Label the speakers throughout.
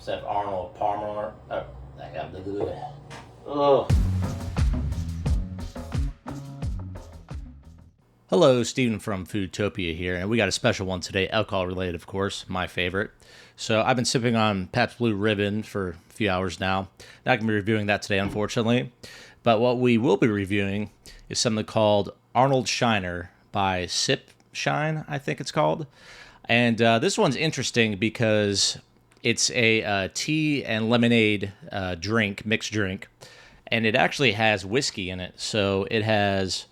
Speaker 1: Except Arnold Palmer. Oh. Hello, Stephen from Foodtopia here, and we got a special one today, alcohol related, of course, my favorite. So I've been sipping on Pabst Blue Ribbon for a few hours now. Not going to be reviewing that today, unfortunately. But what we will be reviewing is something called Arnold Shiner by Sip Shine, I think it's called. And this one's interesting because it's a tea and lemonade mixed drink, and it actually has whiskey in it. So it has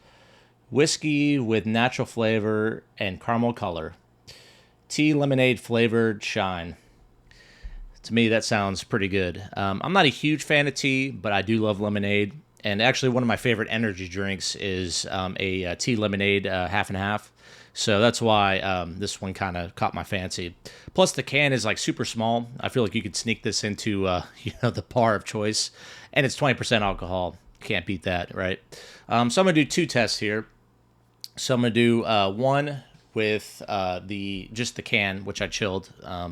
Speaker 1: whiskey with natural flavor and caramel color. Tea lemonade flavored shine. To me, that sounds pretty good. I'm not a huge fan of tea, but I do love lemonade. And actually, one of my favorite energy drinks is a tea lemonade half and half. So that's why this one kind of caught my fancy. Plus, the can is like super small. I feel like you could sneak this into the bar of choice, and it's 20% alcohol. Can't beat that, right? So I'm gonna do two tests here. So I'm gonna do one with just the can, which I chilled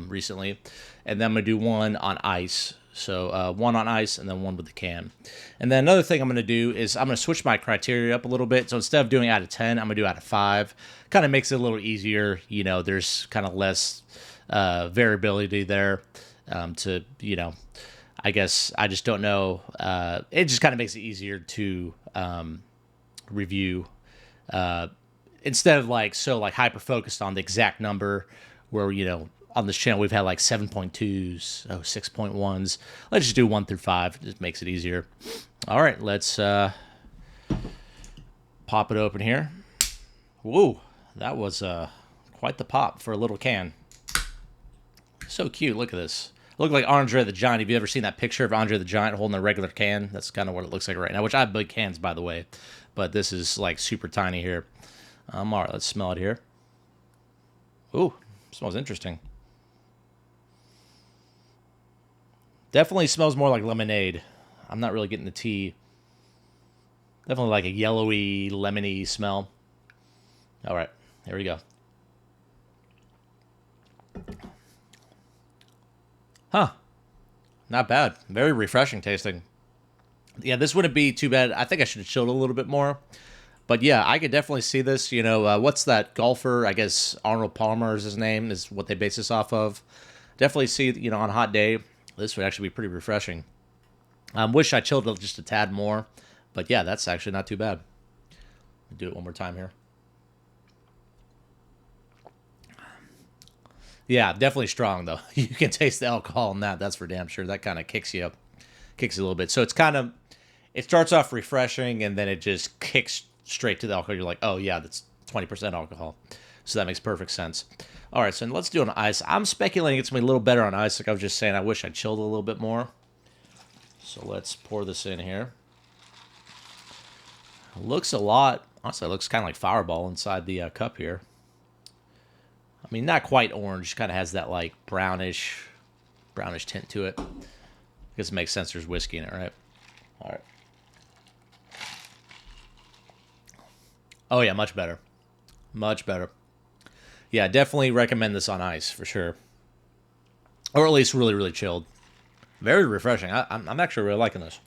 Speaker 1: recently, and then I'm gonna do one on ice. So one on ice and then one with the can. And then another thing I'm going to do is I'm going to switch my criteria up a little bit. So instead of doing out of 10, I'm going to do out of 5. Kind of makes it a little easier. There's kind of less variability there I guess I just don't know. It just kind of makes it easier to review instead of so hyper focused on the exact number where, on this channel, we've had like 7.2s, 6.1s. Let's just do 1 through 5. It just makes it easier. All right, let's pop it open here. Whoa, that was quite the pop for a little can. So cute. Look at this. Look like Andre the Giant. Have you ever seen that picture of Andre the Giant holding a regular can? That's kind of what it looks like right now, which I have big cans, by the way. But this is like super tiny here. All right, let's smell it here. Ooh, smells interesting. Definitely smells more like lemonade. I'm not really getting the tea. Definitely like a yellowy, lemony smell. All right, here we go. Huh. Not bad. Very refreshing tasting. Yeah, this wouldn't be too bad. I think I should have chilled a little bit more. But yeah, I could definitely see this. What's that golfer? I guess Arnold Palmer is his name, is what they base this off of. Definitely see, on a hot day, this would actually be pretty refreshing. Wish I chilled it just a tad more. But yeah, that's actually not too bad. I'll do it one more time here. Yeah, definitely strong, though. You can taste the alcohol in that. That's for damn sure. That kind of kicks you a little bit. So it starts off refreshing, and then it just kicks straight to the alcohol. You're like, oh, yeah, that's 20% alcohol. So that makes perfect sense. All right, so let's do it on ice. I'm speculating it's going to be a little better on ice. Like I was just saying, I wish I chilled a little bit more. So let's pour this in here. It looks a lot, honestly, it looks kind of like Fireball inside the cup here. I mean, not quite orange. Kind of has that like brownish tint to it. I guess it makes sense. There's whiskey in it, right? All right. Oh yeah, much better. Much better. Yeah, definitely recommend this on ice for sure. Or at least really, really chilled. Very refreshing. I'm actually really liking this.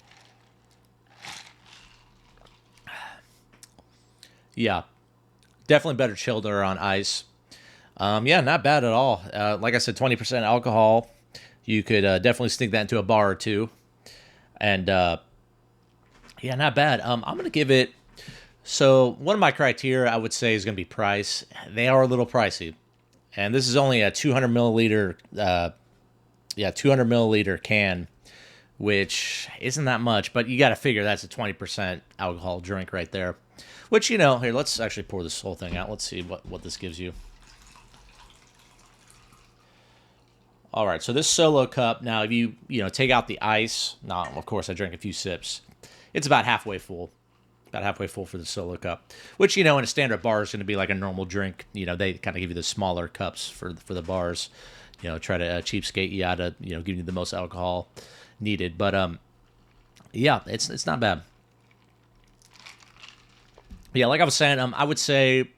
Speaker 1: Yeah, definitely better chilled or on ice. Yeah, not bad at all. Like I said, 20% alcohol. You could definitely sneak that into a bar or two. And yeah, not bad. I'm going to give it... So one of my criteria, I would say, is going to be price. They are a little pricey. And this is only a 200 milliliter 200 milliliter can, which isn't that much. But you got to figure that's a 20% alcohol drink right there. Which, here, let's actually pour this whole thing out. Let's see what this gives you. All right, so this solo cup, now if you take out the ice, now of course I drank a few sips, it's about halfway full. About halfway full for the solo cup, which, in a standard bar is going to be like a normal drink. They kind of give you the smaller cups for the bars, try to cheapskate you out of, giving you the most alcohol needed. But, yeah, it's not bad. Yeah, like I was saying, I would say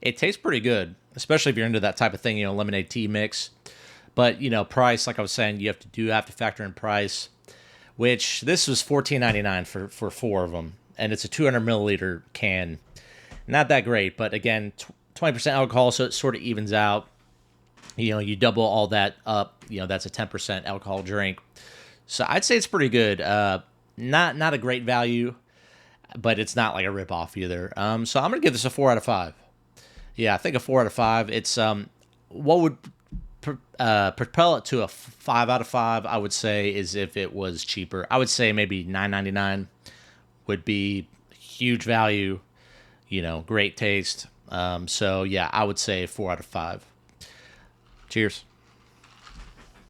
Speaker 1: it tastes pretty good, especially if you're into that type of thing, lemonade tea mix. But price, like I was saying, you have to factor in price, which this was $14.99 for four of them, and it's a 200 milliliter can. Not that great, but again, 20% alcohol, so it sort of evens out. You double all that up, that's a 10% alcohol drink. So I'd say it's pretty good. Not a great value, but it's not like a ripoff either. So I'm gonna give this a 4 out of 5. Yeah, I think a 4 out of 5. It's what would propel it to a 5 out of 5, I would say, is if it was cheaper. I would say maybe $9.99 would be huge value, great taste. So yeah, I would say 4 out of 5. Cheers.